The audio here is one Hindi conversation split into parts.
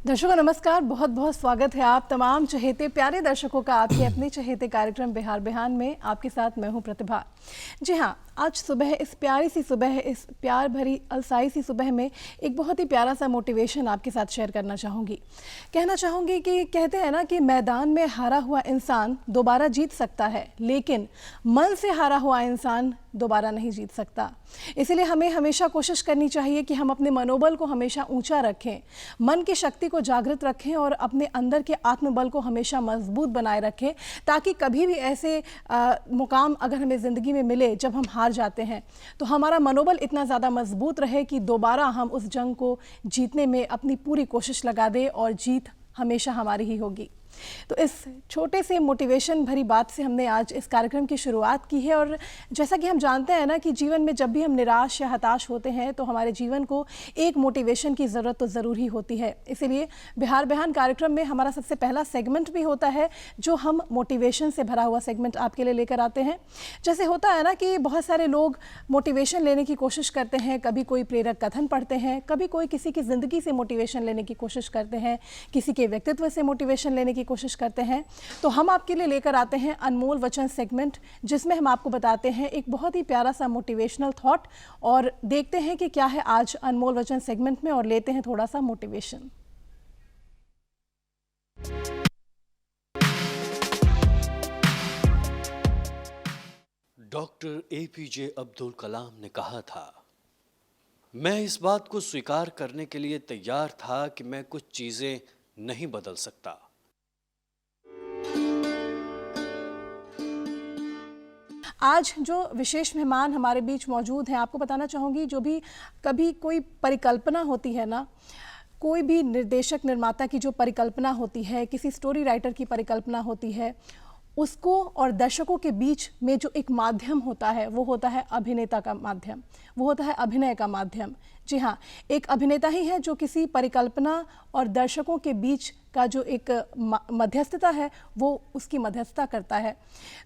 दर्शकों नमस्कार, बहुत बहुत स्वागत है आप तमाम चहेते प्यारे दर्शकों का आपके अपने चहेते कार्यक्रम बिहार बिहान में। आपके साथ मैं हूं प्रतिभा। जी हाँ, आज सुबह इस प्यारी सी सुबह, इस प्यार भरी अलसाई सी सुबह में एक बहुत ही प्यारा सा मोटिवेशन आपके साथ शेयर करना चाहूँगी। कहना चाहूँगी कि कहते हैं ना कि मैदान में हारा हुआ इंसान दोबारा जीत सकता है, लेकिन मन से हारा हुआ इंसान दोबारा नहीं जीत सकता। इसलिए हमें हमेशा कोशिश करनी चाहिए कि हम अपने मनोबल को हमेशा ऊंचा रखें, मन की शक्ति को जागृत रखें और अपने अंदर के आत्मबल को हमेशा मजबूत बनाए रखें, ताकि कभी भी ऐसे मुकाम अगर हमें ज़िंदगी में मिले जब हम हार जाते हैं तो हमारा मनोबल इतना ज़्यादा मजबूत रहे कि दोबारा हम उस जंग को जीतने में अपनी पूरी कोशिश लगा दें और जीत हमेशा हमारी ही होगी। तो इस छोटे से मोटिवेशन भरी बात से हमने आज इस कार्यक्रम की शुरुआत की है। और जैसा कि हम जानते हैं ना कि जीवन में जब भी हम निराश या हताश होते हैं तो हमारे जीवन को एक मोटिवेशन की ज़रूरत तो ज़रूर ही होती है। इसीलिए बिहार बिहान कार्यक्रम में हमारा सबसे पहला सेगमेंट भी होता है जो हम मोटिवेशन से भरा हुआ सेगमेंट आपके लिए लेकर आते हैं। जैसे होता है ना कि बहुत सारे लोग मोटिवेशन लेने की कोशिश करते हैं, कभी कोई प्रेरक कथन पढ़ते हैं, कभी कोई किसी की ज़िंदगी से मोटिवेशन लेने की कोशिश करते हैं, किसी के व्यक्तित्व से मोटिवेशन लेने की कोशिश करते हैं। तो हम आपके लिए लेकर आते हैं अनमोल वचन सेगमेंट, जिसमें हम आपको बताते हैं एक बहुत ही प्यारा सा मोटिवेशनल थॉट और देखते हैं कि क्या है आज अनमोल वचन सेगमेंट में और लेते हैं थोड़ा सा motivation. Doctor APJ Abdul Kalam ने कहा था, मैं इस बात को स्वीकार करने के लिए तैयार था कि मैं कुछ चीजें नहीं बदल सकता। आज जो विशेष मेहमान हमारे बीच मौजूद हैं, आपको बताना चाहूँगी, जो भी कभी कोई परिकल्पना होती है ना, कोई भी निर्देशक निर्माता की जो परिकल्पना होती है, किसी स्टोरी राइटर की परिकल्पना होती है, उसको और दर्शकों के बीच में जो एक माध्यम होता है वो होता है अभिनेता का माध्यम, वो होता है अभिनय का माध्यम। जी हाँ, एक अभिनेता ही है जो किसी परिकल्पना और दर्शकों के बीच का जो एक मध्यस्थता है वो उसकी मध्यस्थता करता है।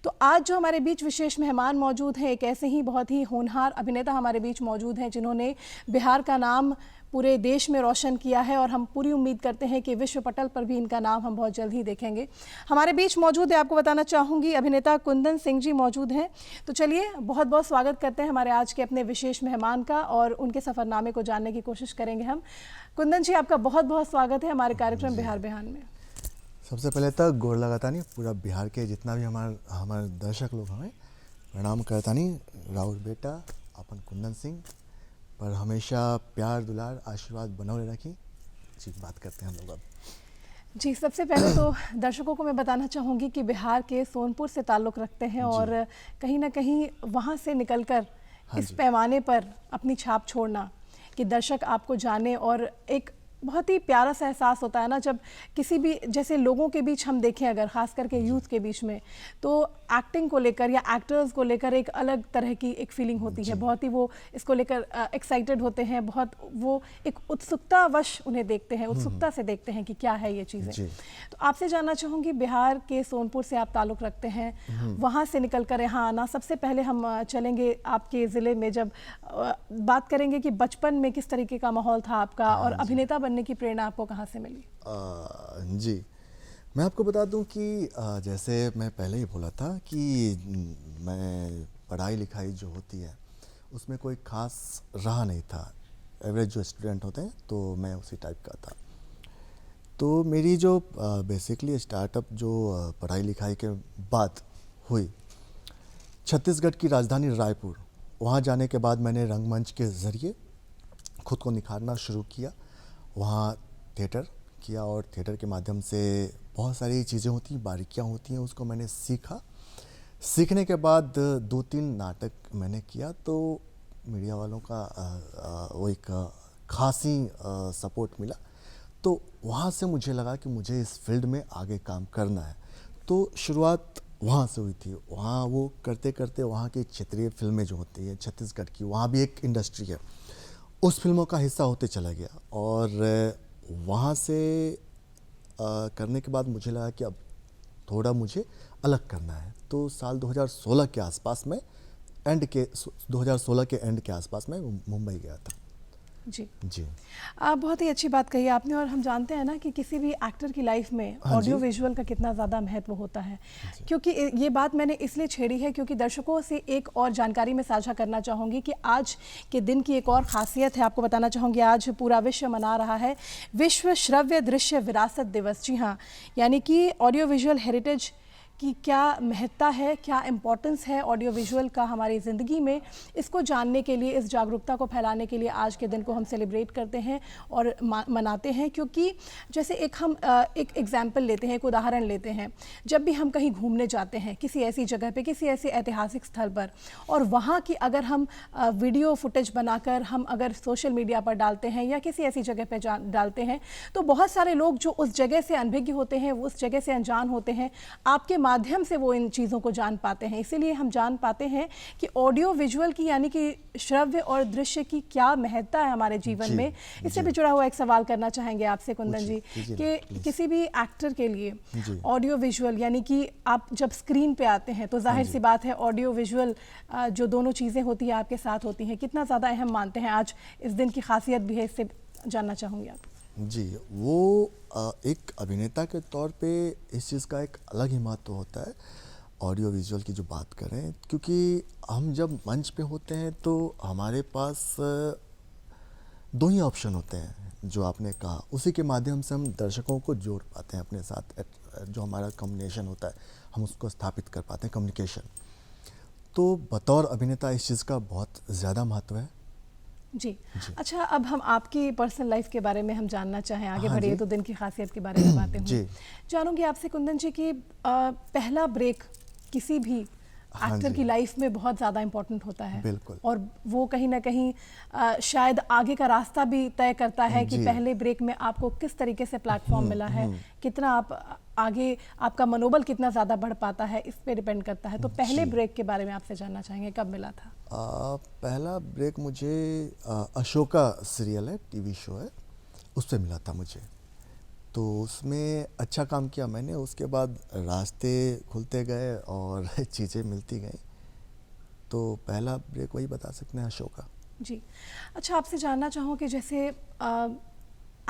तो आज जो हमारे बीच विशेष मेहमान मौजूद हैं, एक ऐसे ही बहुत ही होनहार अभिनेता हमारे बीच मौजूद हैं जिन्होंने बिहार का नाम पूरे देश में रोशन किया है और हम पूरी उम्मीद करते हैं कि विश्व पटल पर भी इनका नाम हम बहुत जल्द ही देखेंगे। हमारे बीच मौजूद है, आपको बताना चाहूँगी, अभिनेता कुंदन सिंह जी मौजूद हैं। तो चलिए बहुत बहुत स्वागत करते हैं हमारे आज के अपने विशेष मेहमान का और उनके सफ़रनामे को जानने की कोशिश करेंगे हम। कुंदन जी, आपका बहुत बहुत स्वागत है हमारे कार्यक्रम बिहार बिहान में। सबसे पहले तो गोर लगाता नहीं पूरा बिहार के जितना भी हमारे दर्शक लोग हमें प्रणाम करता नहीं। राउर बेटा अपन कुंदन सिंह पर हमेशा प्यार दुलार आशीर्वाद बनौले रखी जी। बात करते हैं हम लोग अब। जी, सबसे पहले तो दर्शकों को मैं बताना चाहूँगी कि बिहार के सोनपुर से ताल्लुक़ रखते हैं और कहीं ना कहीं वहाँ से निकलकर इस पैमाने पर अपनी छाप छोड़ना कि दर्शक आपको जाने, और एक बहुत ही प्यारा सा एहसास होता है ना जब किसी भी जैसे लोगों के बीच हम देखें, अगर ख़ास करके यूथ के बीच में, तो एक्टिंग को लेकर या एक्टर्स को लेकर एक अलग तरह की एक फीलिंग होती है। बहुत ही वो इसको लेकर एक्साइटेड होते हैं, बहुत वो एक उत्सुकतावश उन्हें देखते हैं, उत्सुकता से देखते हैं कि क्या है ये चीज़ें। तो आपसे जानना चाहूँगी, बिहार के सोनपुर से आप ताल्लुक़ रखते हैं, वहाँ से निकल कर यहाँ आना, सबसे पहले हम चलेंगे आपके ज़िले में, जब बात करेंगे कि बचपन में किस तरीके का माहौल था आपका और अभिनेता बनने की प्रेरणा आपको कहाँ से मिली? जी, मैं आपको बता दूं कि जैसे मैं पहले ही बोला था कि मैं पढ़ाई लिखाई जो होती है उसमें कोई ख़ास रहा नहीं था। एवरेज जो स्टूडेंट होते हैं तो मैं उसी टाइप का था। तो मेरी जो बेसिकली स्टार्टअप जो पढ़ाई लिखाई के बाद हुई छत्तीसगढ़ की राजधानी रायपुर। वहाँ जाने के बाद मैंने रंगमंच के ज़रिए खुद को निखारना शुरू किया। वहाँ थिएटर किया और थिएटर के माध्यम से बहुत सारी चीज़ें होती हैं, बारीकियाँ होती हैं, उसको मैंने सीखा। सीखने के बाद 2-3 नाटक मैंने किया तो मीडिया वालों का वो एक खासी सपोर्ट मिला। तो वहाँ से मुझे लगा कि मुझे इस फील्ड में आगे काम करना है। तो शुरुआत वहाँ से हुई थी। वहाँ वो करते करते वहाँ की क्षेत्रीय फिल्में जो होती हैं छत्तीसगढ़ की, वहाँ भी एक इंडस्ट्री है, उस फिल्मों का हिस्सा होते चला गया। और वहाँ से करने के बाद मुझे लगा कि अब थोड़ा मुझे अलग करना है। तो साल 2016 के आसपास में 2016 के एंड के आसपास में मुंबई गया था। जी। जी। आप बहुत ही अच्छी बात कही आपने, और हम जानते हैं ना कि किसी भी एक्टर की लाइफ में हाँ ऑडियो जी। विजुअल का कितना ज़्यादा महत्व होता है। क्योंकि ये बात मैंने इसलिए छेड़ी है क्योंकि दर्शकों से एक और जानकारी मैं साझा करना चाहूँगी कि आज के दिन की एक और ख़ासियत है। आपको बताना चाहूँगी आज पूरा विश्व मना रहा है विश्व श्रव्य दृश्य विरासत दिवस। जी हाँ, यानी कि ऑडियो विजुअल हेरिटेज कि क्या महत्ता है, क्या इम्पोर्टेंस है ऑडियो विजुअल का हमारी ज़िंदगी में, इसको जानने के लिए, इस जागरूकता को फैलाने के लिए आज के दिन को हम सेलिब्रेट करते हैं और मनाते हैं। क्योंकि जैसे हम एक एग्जाम्पल लेते हैं, एक उदाहरण लेते हैं, जब भी हम कहीं घूमने जाते हैं किसी ऐसी जगह पे, किसी ऐसे ऐतिहासिक स्थल पर, और वहाँ की अगर हम वीडियो फुटेज बनाकर हम अगर सोशल मीडिया पर डालते हैं या किसी ऐसी जगह पर डालते हैं, तो बहुत सारे लोग जो उस जगह से अनभिज्ञ होते हैं, वो उस जगह से अनजान होते हैं, आपके माध्यम से वो इन चीज़ों को जान पाते हैं। इसीलिए हम जान पाते हैं कि ऑडियो विजुअल की यानी कि श्रव्य और दृश्य की क्या महत्ता है हमारे जीवन में। इससे भी जुड़ा हुआ एक सवाल करना चाहेंगे आपसे कुंदन जी कि किसी भी एक्टर के लिए ऑडियो विजुअल यानी कि आप जब स्क्रीन पे आते हैं तो जाहिर सी बात है ऑडियो विजुअल जो दोनों चीज़ें होती हैं आपके साथ होती हैं, कितना ज़्यादा अहम मानते हैं? आज इस दिन की खासियत भी है, इससे जानना चाहूँगी आप। जी, वो एक अभिनेता के तौर पे इस चीज़ का एक अलग ही महत्व होता है ऑडियो विजुअल की जो बात करें, क्योंकि हम जब मंच पे होते हैं तो हमारे पास दो ही ऑप्शन होते हैं जो आपने कहा, उसी के माध्यम से हम दर्शकों को जोड़ पाते हैं अपने साथ। जो हमारा कम्युनिकेशन होता है हम उसको स्थापित कर पाते हैं, कम्युनिकेशन। तो बतौर अभिनेता इस चीज़ का बहुत ज़्यादा महत्व है। जी। अच्छा, अब हम आपकी पर्सनल लाइफ के बारे में हम जानना चाहें, आगे हाँ बढ़िए जी। तो दिन की खासियत के बारे में बातें जी। हों। जानूंगी आपसे कुंदन जी कि पहला ब्रेक किसी भी हाँ एक्टर जी। की लाइफ में बहुत ज़्यादा इम्पोर्टेंट होता है। बिल्कुल। और वो कहीं ना कहीं शायद आगे का रास्ता भी तय करता है कि जी। पहले ब्रेक में आपको किस तरीके से प्लेटफॉर्म मिला है, कितना आप आगे, आपका मनोबल कितना ज़्यादा बढ़ पाता है, इस पे डिपेंड करता है। तो पहले जी। ब्रेक के बारे में आपसे जानना चाहेंगे, कब मिला था? पहला ब्रेक मुझे अशोका सीरियल है, टीवी शो है, उस पे मिला था मुझे। तो उसमें अच्छा काम किया मैंने, उसके बाद रास्ते खुलते गए और चीज़ें मिलती गई। तो पहला ब्रेक वही बता सकते हैं, अशोका। जी। अच्छा, आपसे जानना चाहूँ कि जैसे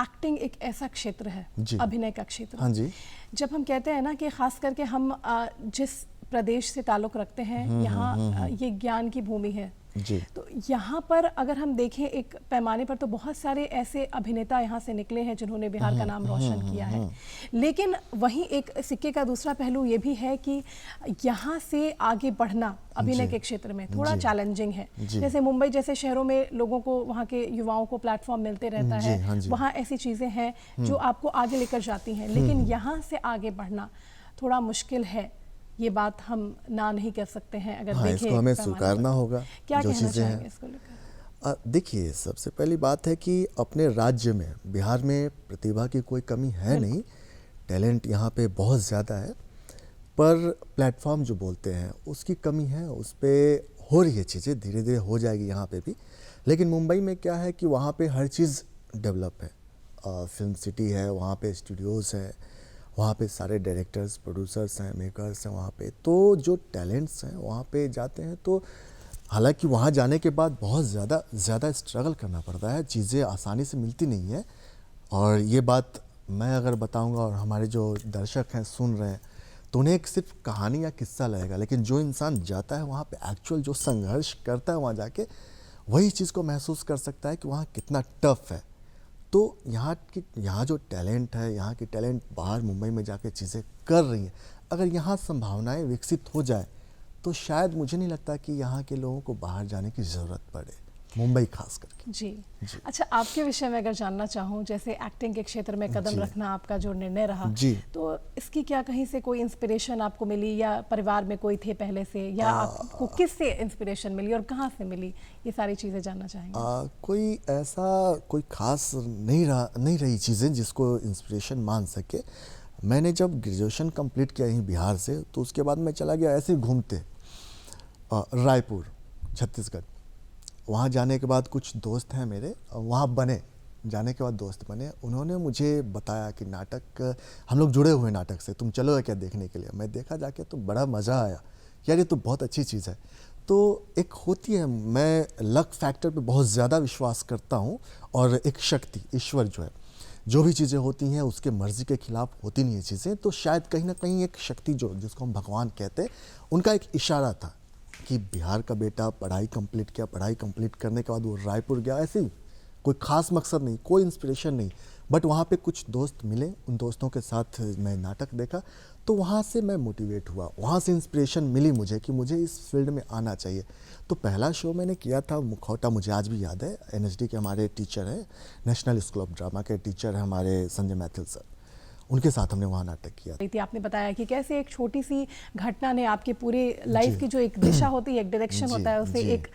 एक्टिंग एक ऐसा क्षेत्र है, जी। अभिनय का क्षेत्र। हाँ जी। जब हम कहते हैं ना कि खास करके हम जिस प्रदेश से ताल्लुक़ रखते हैं, यहाँ ये ज्ञान की भूमि है। जी। तो यहाँ पर अगर हम देखें एक पैमाने पर तो बहुत सारे ऐसे अभिनेता यहाँ से निकले हैं जिन्होंने बिहार का नाम रोशन किया है। लेकिन वहीं एक सिक्के का दूसरा पहलू ये भी है कि यहाँ से आगे बढ़ना अभिनय के क्षेत्र में थोड़ा चैलेंजिंग है। जैसे मुंबई जैसे शहरों में लोगों को, वहाँ के युवाओं को प्लेटफॉर्म मिलते रहता है, हाँ जी। वहाँ ऐसी चीज़ें हैं जो आपको आगे लेकर जाती हैं। लेकिन यहाँ से आगे बढ़ना थोड़ा मुश्किल है, ये बात हम ना नहीं कर सकते हैं। अगर हाँ, देखें इसको हमें पैमाने स्वीकारना पर। होगा क्या जो कहना चीज़ें चाहेंगे हैं। इसको लेकर? देखिए, सबसे पहली बात है कि अपने राज्य में, बिहार में प्रतिभा की कोई कमी है नहीं, टैलेंट यहाँ पे बहुत ज़्यादा है, पर प्लेटफॉर्म जो बोलते हैं उसकी कमी है। उस पे हो रही है चीज़ें, धीरे धीरे हो जाएगी यहाँ पे भी। लेकिन मुंबई में क्या है कि वहाँ पे हर चीज़ डेवलप है। फिल्म सिटी है, वहाँ पे स्टूडियोज़ हैं, वहाँ पे सारे डायरेक्टर्स, प्रोड्यूसर्स हैं, मेकर्स हैं वहाँ पे। तो जो टैलेंट्स हैं वहाँ पे जाते हैं, तो हालांकि वहाँ जाने के बाद बहुत ज़्यादा स्ट्रगल करना पड़ता है, चीज़ें आसानी से मिलती नहीं है। और ये बात मैं अगर बताऊंगा और हमारे जो दर्शक हैं सुन रहे हैं, तो उन्हें एक सिर्फ कहानी या किस्सा लगेगा, लेकिन जो इंसान जाता है वहाँ पे एक्चुअल जो संघर्ष करता है वहाँ जाके, वही चीज़ को महसूस कर सकता है कि वहाँ कितना टफ है। तो यहाँ जो टैलेंट है, यहाँ की टैलेंट बाहर मुंबई में जाके चीज़ें कर रही हैं। अगर यहाँ संभावनाएं विकसित हो जाए तो शायद मुझे नहीं लगता कि यहाँ के लोगों को बाहर जाने की ज़रूरत पड़े, मुंबई खास करके। जी। अच्छा, आपके विषय में अगर जानना चाहूँ, जैसे एक्टिंग के क्षेत्र में कदम रखना आपका जो निर्णय रहा, तो इसकी क्या कहीं से कोई इंस्पिरेशन आपको मिली, या परिवार में कोई थे पहले से, या आपको किससे इंस्पिरेशन मिली और कहाँ से मिली, ये सारी चीज़ें जानना चाहेंगे। कोई ऐसा कोई खास नहीं रही चीज़ें जिसको इंस्पिरेशन मान सके। मैंने जब ग्रेजुएशन कंप्लीट किया यहीं बिहार से, तो उसके बाद मैं चला गया ऐसे घूमते रायपुर, छत्तीसगढ़। वहाँ जाने के बाद कुछ दोस्त हैं मेरे, वहाँ बने, जाने के बाद दोस्त बने। उन्होंने मुझे बताया कि नाटक, हम लोग जुड़े हुए नाटक से, तुम चलो क्या देखने के लिए। मैं देखा जाके तो बड़ा मज़ा आया, यार ये तो बहुत अच्छी चीज़ है। तो एक होती है, मैं लक फैक्टर पे बहुत ज़्यादा विश्वास करता हूँ, और एक शक्ति, ईश्वर जो है, जो भी चीज़ें होती हैं उसके मर्ज़ी के खिलाफ होती नहीं है चीज़ें, तो शायद कहीं ना कहीं एक शक्ति जो जिसको हम भगवान कहते हैं, उनका एक इशारा था कि बिहार का बेटा पढ़ाई कंप्लीट किया, पढ़ाई कंप्लीट करने के बाद वो रायपुर गया, ऐसे ही कोई ख़ास मकसद नहीं, कोई इंस्पिरेशन नहीं, बट वहाँ पे कुछ दोस्त मिले, उन दोस्तों के साथ मैं नाटक देखा, तो वहाँ से मैं मोटिवेट हुआ, वहाँ से इंस्पिरेशन मिली मुझे कि मुझे इस फील्ड में आना चाहिए। तो पहला शो मैंने किया था मुखौटा, मुझे आज भी याद है, एनएसडी के हमारे टीचर हैं, नेशनल स्कूल ऑफ ड्रामा के टीचर हैं हमारे संजय मैथिल सर, उनके साथ हमने वहाँ नाटक किया था। थी आपने बताया कि कैसे एक छोटी सी घटना ने आपके पूरे लाइफ की जो एक दिशा होती है, एक डायरेक्शन जी, होता है, उसे जी। एक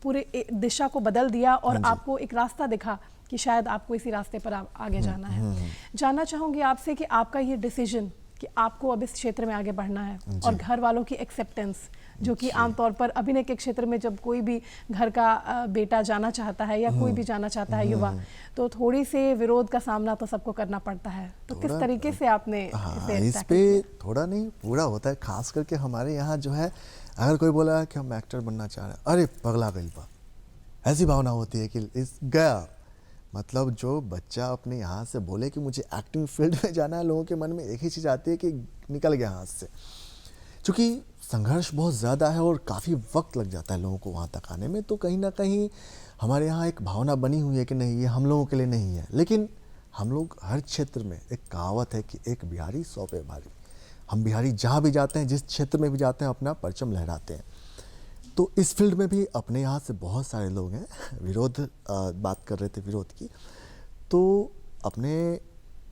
पूरे दिशा को बदल दिया और हाँ जी। आपको एक रास्ता दिखा कि शायद आपको इसी रास्ते पर आगे जाना है। जानना चाहूंगी आपसे कि आपका ये डिसीजन कि आपको अब इस क्षेत्र में आगे बढ़ना है और घर वालों की एक्सेप्टेंस, जो कि आमतौर पर अभिनय के क्षेत्र में जब कोई भी घर का बेटा जाना चाहता है या कोई भी जाना चाहता है युवा, तो थोड़ी से विरोध का सामना तो सबको करना पड़ता है। तो किस तरीके से आपने हाँ, इसे इस tackle पे किया? थोड़ा नहीं पूरा होता है, खास करके हमारे यहाँ जो है, अगर कोई बोला कि हम एक्टर बनना चाह रहे हैं, अरे पगला गई बा, ऐसी भावना होती है कि इस गया, मतलब जो बच्चा अपने यहाँ से बोले कि मुझे एक्टिंग फील्ड में जाना है, लोगों के मन में एक ही चीज़ आती है कि निकल गया हाथ से, क्योंकि संघर्ष बहुत ज़्यादा है और काफ़ी वक्त लग जाता है लोगों को वहाँ तक आने में। तो कहीं ना कहीं हमारे यहाँ एक भावना बनी हुई है कि नहीं, ये हम लोगों के लिए नहीं है, लेकिन हम लोग हर क्षेत्र में, एक कहावत है कि एक बिहारी 100 पे भारी, हम बिहारी जहाँ भी जाते हैं, जिस क्षेत्र में भी जाते हैं, अपना परचम लहराते हैं। तो इस फील्ड में भी अपने यहाँ से बहुत सारे लोग हैं, विरोध बात कर रहे थे विरोध की, तो अपने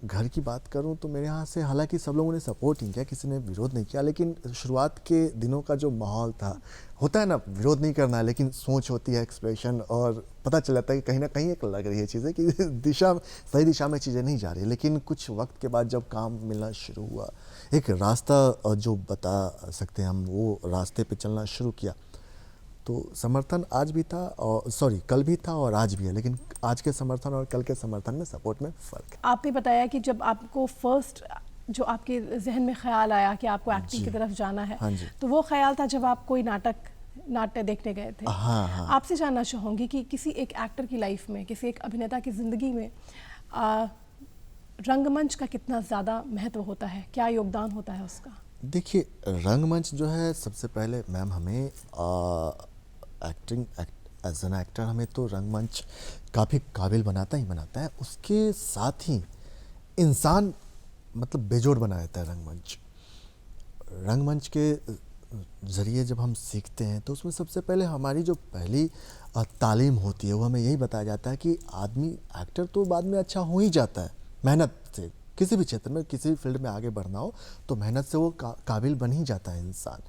घर की बात करूं तो मेरे यहाँ से हालांकि सब लोगों ने सपोर्ट नहीं किया, किसी ने विरोध नहीं किया, लेकिन शुरुआत के दिनों का जो माहौल था, होता है ना, विरोध नहीं करना है लेकिन सोच होती है, एक्सप्रेशन, और पता चल जाता है कि कहीं ना कहीं एक लग रही है चीज़ें कि दिशा, सही दिशा में चीज़ें नहीं जा रही। लेकिन कुछ वक्त के बाद जब काम मिलना शुरू हुआ, एक रास्ता जो बता सकते हैं हम, वो रास्ते पे चलना शुरू किया, तो समर्थन आज भी था, और कल भी था और आज भी है, लेकिन आज के समर्थन और कल के समर्थन में, सपोर्ट में फ़र्क है। आपने बताया कि जब आपको फर्स्ट जो आपके जहन में ख्याल आया कि आपको एक्टिंग की तरफ जाना है, हाँ जी। तो वो ख्याल था जब आप कोई नाट्य देखने गए थे। हाँ, हाँ। आपसे जानना चाहूँगी कि किसी एक एक्टर की लाइफ में, किसी एक अभिनेता की ज़िंदगी में रंगमंच का कितना ज़्यादा महत्व होता है, क्या योगदान होता है उसका? देखिए, रंगमंच जो है, सबसे पहले मैम हमें एक्टिंग एज एन एक्टर हमें तो रंगमंच काफ़ी काबिल बनाता ही बनाता है, उसके साथ ही इंसान मतलब बेजोड़ बना देता है रंगमंच। रंगमंच के ज़रिए जब हम सीखते हैं तो उसमें सबसे पहले हमारी जो पहली तालीम होती है, वो हमें यही बताया जाता है कि आदमी एक्टर तो बाद में अच्छा हो ही जाता है, मेहनत से, किसी भी क्षेत्र में, किसी भी फील्ड में आगे बढ़ना हो तो मेहनत से वो काबिल बन ही जाता है इंसान।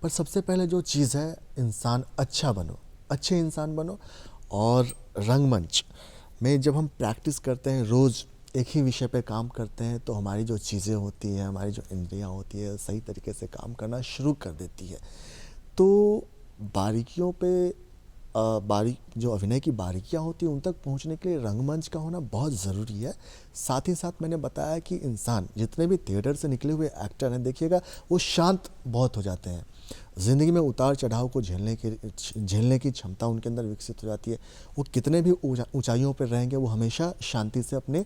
पर सबसे पहले जो चीज़ है, इंसान अच्छा बनो, अच्छे इंसान बनो। और रंगमंच में जब हम प्रैक्टिस करते हैं, रोज़ एक ही विषय पे काम करते हैं, तो हमारी जो चीज़ें होती हैं, हमारी जो इंद्रियां होती है, सही तरीके से काम करना शुरू कर देती है। तो बारीकियों पे जो अभिनय की बारीकियां होती हैं, उन तक पहुंचने के लिए रंगमंच का होना बहुत ज़रूरी है। साथ ही साथ मैंने बताया कि इंसान, जितने भी थिएटर से निकले हुए एक्टर हैं, देखिएगा वो शांत बहुत हो जाते हैं, ज़िंदगी में उतार चढ़ाव को झेलने की क्षमता उनके अंदर विकसित हो जाती है। वो कितने भी ऊंचाइयों पर रहेंगे, वो हमेशा शांति से अपने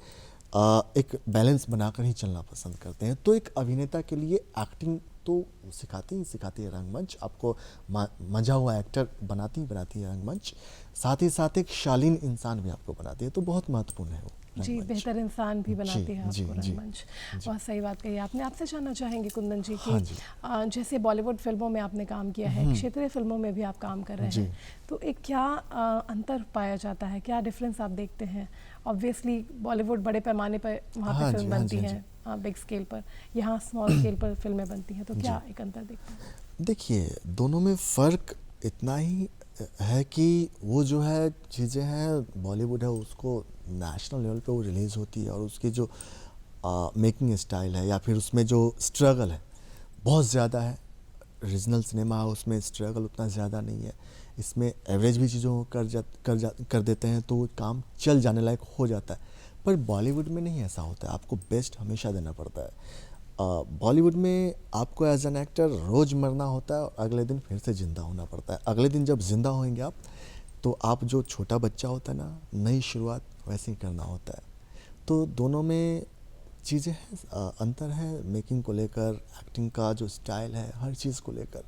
एक बैलेंस बनाकर ही चलना पसंद करते हैं। तो एक अभिनेता के लिए एक्टिंग तो सिखाती है रंगमंच, आपको मजा हुआ एक्टर बनाती है रंगमंच, साथ ही साथ एक शालीन इंसान भी आपको बनाती है, तो बहुत महत्वपूर्ण है वो जी, रंगमंच। बेहतर इंसान भी बनाती है जी, आपको जी, रंगमंच। बहुत सही बात कही आपने। आपसे जानना चाहेंगे कुंदन जी कि हाँ जी। जैसे बॉलीवुड फिल्मों में आपने काम किया है, क्षेत्रीय फिल्मों में भी आप काम कर रहे हैं, तो एक क्या अंतर पाया जाता है, क्या डिफरेंस आप देखते हैं? ऑब्वियसली बॉलीवुड बड़े पैमाने पर वहाँ हाँ पे जी, फिल्म हाँ बनती जी, हैं, बिग स्केल पर, यहाँ स्मॉल स्केल पर फिल्में बनती हैं, तो क्या एक अंतर देखते हैं? देखिए, दोनों में फ़र्क इतना ही है कि वो जो है चीज़ें हैं, बॉलीवुड है, उसको नेशनल लेवल पे वो रिलीज़ होती है, और उसकी जो मेकिंग स्टाइल है या फिर उसमें जो स्ट्रगल है बहुत ज़्यादा है। रीजनल सिनेमा है, उसमें स्ट्रगल उतना ज़्यादा नहीं है। इसमें एवरेज भी चीज़ों को कर देते हैं तो काम चल जाने लायक हो जाता है। पर बॉलीवुड में नहीं ऐसा होता है, आपको बेस्ट हमेशा देना पड़ता है। बॉलीवुड में आपको एज एन एक्टर रोज़ मरना होता है और अगले दिन फिर से ज़िंदा होना पड़ता है। अगले दिन जब ज़िंदा होंगे आप, तो आप जो छोटा बच्चा होता है ना, नई शुरुआत वैसे ही करना होता है। तो दोनों में चीज़ें हैं, अंतर है मेकिंग को लेकर, एक्टिंग का जो स्टाइल है, हर चीज़ को लेकर।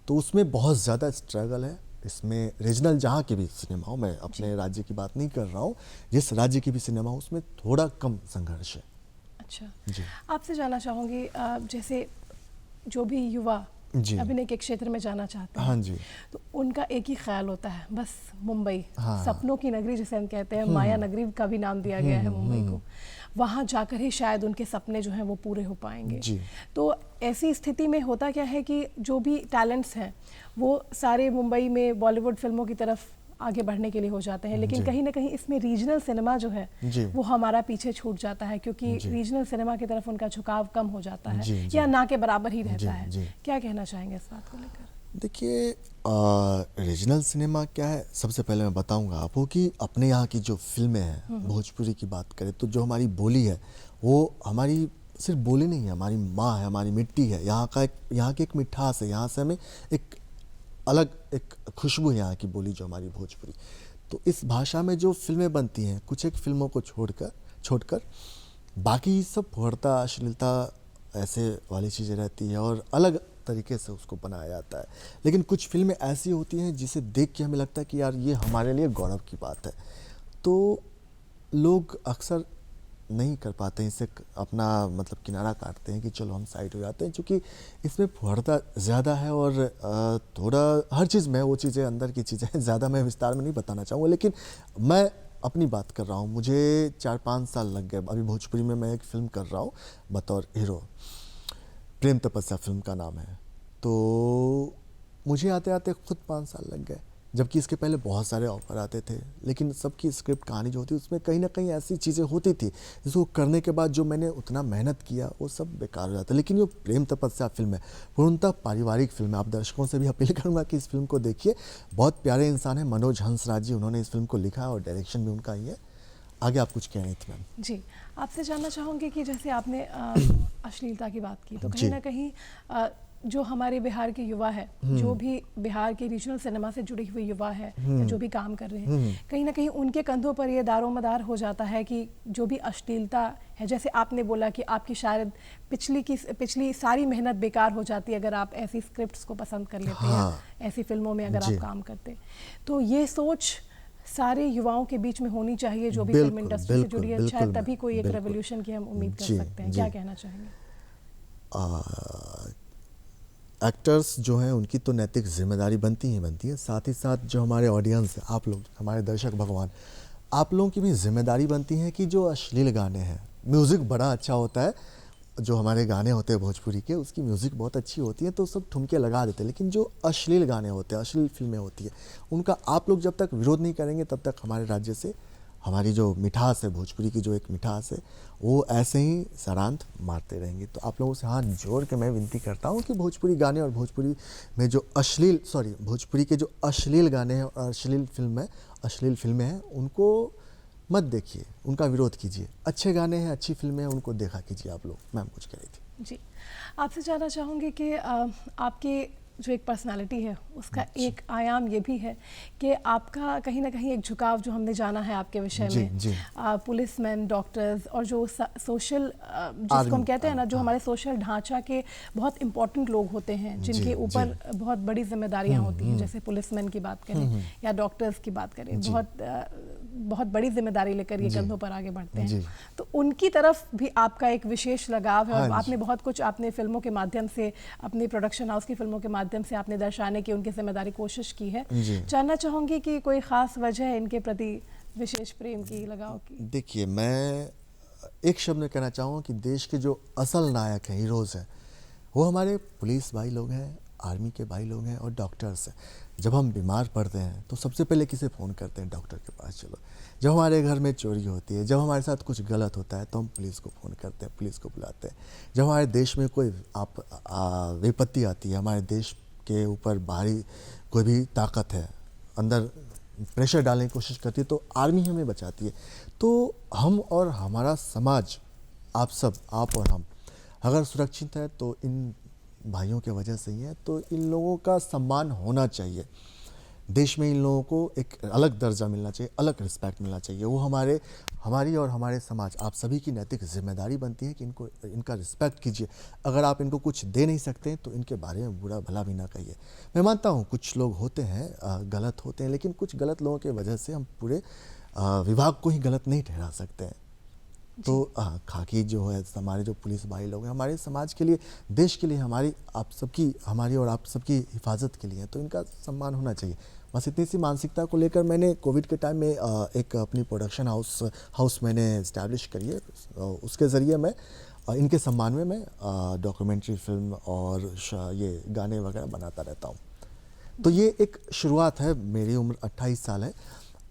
तो उसमें बहुत ज़्यादा स्ट्रगल है। इसमें रीजनल जहाँ की भी सिनेमा हो, मैं अपने राज्य की बात नहीं कर रहा हूँ, जिस राज्य की भी सिनेमा हो उसमें थोड़ा कम संघर्ष है। अच्छा, जी आपसे जानना चाहूँगी जैसे जो भी युवा जी अभिनय के क्षेत्र में जाना चाहते हैं, हाँ जी तो उनका एक ही ख्याल होता है, बस मुंबई, हाँ। सपनों की नगरी जिसे हम कहते हैं, माया नगरी का भी नाम दिया गया है मुंबई को। वहाँ जाकर ही शायद उनके सपने जो हैं वो पूरे हो पाएंगे। जी तो ऐसी स्थिति में होता क्या है कि जो भी टैलेंट्स हैं वो सारे मुंबई में बॉलीवुड फिल्मों की तरफ आगे बढ़ने के लिए हो जाते हैं, लेकिन जी। कहीं ना कहीं इसमें रीजनल सिनेमा जो है जी वो हमारा पीछे छूट जाता है, क्योंकि जी। रीजनल सिनेमा की तरफ उनका झुकाव कम हो जाता है, जी, जी। या ना के बराबर ही जी, रहता है। जी। क्या कहना चाहेंगे इस बात को लेकर? देखिए, रीजनल सिनेमा क्या है, सबसे पहले मैं बताऊंगा आपको कि अपने यहाँ की जो फिल्में हैं, भोजपुरी की बात करें तो जो हमारी बोली है वो हमारी सिर्फ बोली नहीं है, हमारी माँ है, हमारी मिट्टी है, यहाँ की एक मिठास है, यहाँ से हमें एक अलग एक खुशबू है यहाँ की बोली जो हमारी भोजपुरी। तो इस भाषा में जो फिल्में बनती हैं, कुछ एक फिल्मों को छोड़कर बाकी सब फुहड़ता, अश्लीलता ऐसे वाली चीज़ें रहती है और अलग तरीके से उसको बनाया जाता है। लेकिन कुछ फिल्में ऐसी होती हैं जिसे देख के हमें लगता है कि यार ये हमारे लिए गौरव की बात है। तो लोग अक्सर नहीं कर पाते हैं, इससे अपना मतलब किनारा काटते हैं कि चलो हम साइड हो जाते हैं, क्योंकि इसमें फुहड़ता ज़्यादा है और थोड़ा हर चीज़ में वो चीज़ें अंदर की चीज़ें ज़्यादा मैं विस्तार में नहीं बताना चाहूँगा। लेकिन मैं अपनी बात कर रहा हूँ, मुझे 4-5 साल लग गए। अभी भोजपुरी में मैं एक फ़िल्म कर रहा हूँ बतौर हीरो, प्रेम तपस्या फिल्म का नाम है। तो मुझे आते आते खुद 5 साल लग गए, जबकि इसके पहले बहुत सारे ऑफर आते थे, लेकिन सबकी स्क्रिप्ट कहानी जो होती उसमें कहीं ना कहीं ऐसी चीज़ें होती थी जिसको करने के बाद जो मैंने उतना मेहनत किया वो सब बेकार हो जाता। लेकिन ये प्रेम तपस्या फिल्म है, पूर्णतः पारिवारिक फिल्म है। आप दर्शकों से भी अपील करूँगा कि इस फिल्म को देखिए। बहुत प्यारे इंसान है मनोज हंसराज जी, उन्होंने इस फिल्म को लिखा और डायरेक्शन भी उनका ही है। आगे आप कुछ कह रही थी मैम? जी, आपसे जानना चाहूँगी कि जैसे आपने अश्लीलता की बात की, तो जी। कहीं ना कहीं जो हमारे बिहार के युवा है, जो भी बिहार के रीजनल सिनेमा से जुड़े हुए युवा है या जो भी काम कर रहे हैं, कहीं ना कहीं उनके कंधों पर ये दारोमदार हो जाता है कि जो भी अश्लीलता है, जैसे आपने बोला कि आपकी शायद पिछली सारी मेहनत बेकार हो जाती है अगर आप ऐसी स्क्रिप्ट्स को पसंद कर लेते हैं, हाँ। ऐसी फिल्मों में अगर जी। आप काम करते। तो ये सोच सारे युवाओं के बीच में होनी चाहिए जो भी फिल्म बिल्कुल, इंडस्ट्री से जुड़ी है, बिल्कुल, शायद बिल्कुल, तभी कोई एक बिल्कुल। रेवोल्यूशन की हम उम्मीद कर जी, सकते हैं। जी। क्या कहना चाहेंगे? एक्टर्स जो हैं उनकी तो नैतिक जिम्मेदारी बनती है, साथ ही साथ जो हमारे ऑडियंस है, आप लोग, हमारे दर्शक भगवान, आप लोगों की भी जिम्मेदारी बनती है कि जो अश्लील गाने हैं, म्यूज़िक बड़ा अच्छा होता है, जो हमारे गाने होते हैं भोजपुरी के, उसकी म्यूज़िक बहुत अच्छी होती है तो सब ठुमके लगा देते हैं। लेकिन जो अश्लील गाने होते हैं, अश्लील फिल्में होती है, उनका आप लोग जब तक विरोध नहीं करेंगे तब तक हमारे राज्य से हमारी जो मिठास है, भोजपुरी की जो एक मिठास है, वो ऐसे ही सरांत मारते रहेंगे। तो आप लोगों से हाथ जोड़ के मैं विनती करता हूँ कि भोजपुरी गाने और भोजपुरी में जो भोजपुरी के जो अश्लील गाने हैं और अश्लील फिल्में हैं, उनको मत देखिए, उनका विरोध कीजिए। अच्छे गाने हैं, अच्छी फिल्में हैं, उनको देखा कीजिए आप लोग। मैम कुछ कह रही थी? जी, आपसे जानना चाहूँगी कि आपके जो एक पर्सनालिटी है उसका एक आयाम ये भी है कि आपका कहीं ना कहीं एक झुकाव जो हमने जाना है आपके विषय जी, में, जी। पुलिसमैन, डॉक्टर्स और जो सोशल जिसको हम कहते हैं ना, जो हमारे सोशल ढांचा के बहुत इंपॉर्टेंट लोग होते हैं, जिनके ऊपर बहुत बड़ी जिम्मेदारियां होती हैं, जैसे पुलिसमैन की बात करें या डॉक्टर्स की बात करें, बहुत बड़ी जिम्मेदारी लेकर ये कंधों पर आगे बढ़ते हैं। तो उनकी तरफ भी आपका एक विशेष लगाव है और आपने बहुत कुछ आपने फिल्मों के माध्यम से, अपनी प्रोडक्शन हाउस की फिल्मों के माध्यम से आपने दर्शाने की उनकी जिम्मेदारी कोशिश की है। जानना चाहूँगी कि कोई ख़ास वजह है इनके प्रति विशेष प्रेम की, लगाव की? देखिए, मैं एक शब्द में कहना चाहूँगा कि देश के जो असल नायक हैं, हीरोज़ हैं, वो हमारे पुलिस भाई लोग हैं, आर्मी के भाई लोग हैं और डॉक्टर्स हैं। जब हम बीमार पड़ते हैं तो सबसे पहले किसे फ़ोन करते हैं? डॉक्टर के पास चलो। जब हमारे घर में चोरी होती है, जब हमारे साथ कुछ गलत होता है तो हम पुलिस को फ़ोन करते हैं, पुलिस को बुलाते हैं। जब हमारे देश में कोई विपत्ति आती है, हमारे देश के ऊपर बाहरी कोई भी ताकत है, अंदर प्रेशर डालने की कोशिश करती है, तो आर्मी हमें बचाती है। तो हम और हमारा समाज, आप सब, आप और हम, अगर सुरक्षित है तो इन भाइयों की वजह से ही है, तो इन लोगों का सम्मान होना चाहिए। देश में इन लोगों को एक अलग दर्जा मिलना चाहिए, अलग रिस्पेक्ट मिलना चाहिए। वो हमारी और हमारे समाज, आप सभी की नैतिक जिम्मेदारी बनती है कि इनका रिस्पेक्ट कीजिए। अगर आप इनको कुछ दे नहीं सकते तो इनके बारे में बुरा भला भी ना कहिए। मैं मानता हूँ कुछ लोग होते हैं गलत होते हैं, लेकिन कुछ गलत लोगों की वजह से हम पूरे विभाग को ही गलत नहीं ठहरा सकते हैं। तो खाकी जो है, हमारे जो पुलिस भाई लोग हैं, हमारे समाज के लिए, देश के लिए, हमारी और आप सबकी हिफाजत के लिए है, तो इनका सम्मान होना चाहिए। बस इतनी सी मानसिकता को लेकर मैंने कोविड के टाइम में एक अपनी प्रोडक्शन हाउस मैंने इस्टेब्लिश करी है। उसके ज़रिए मैं इनके सम्मान में मैं डॉक्यूमेंट्री फिल्म और ये गाने वगैरह बनाता रहता हूँ। तो ये एक शुरुआत है। मेरी उम्र 28 साल है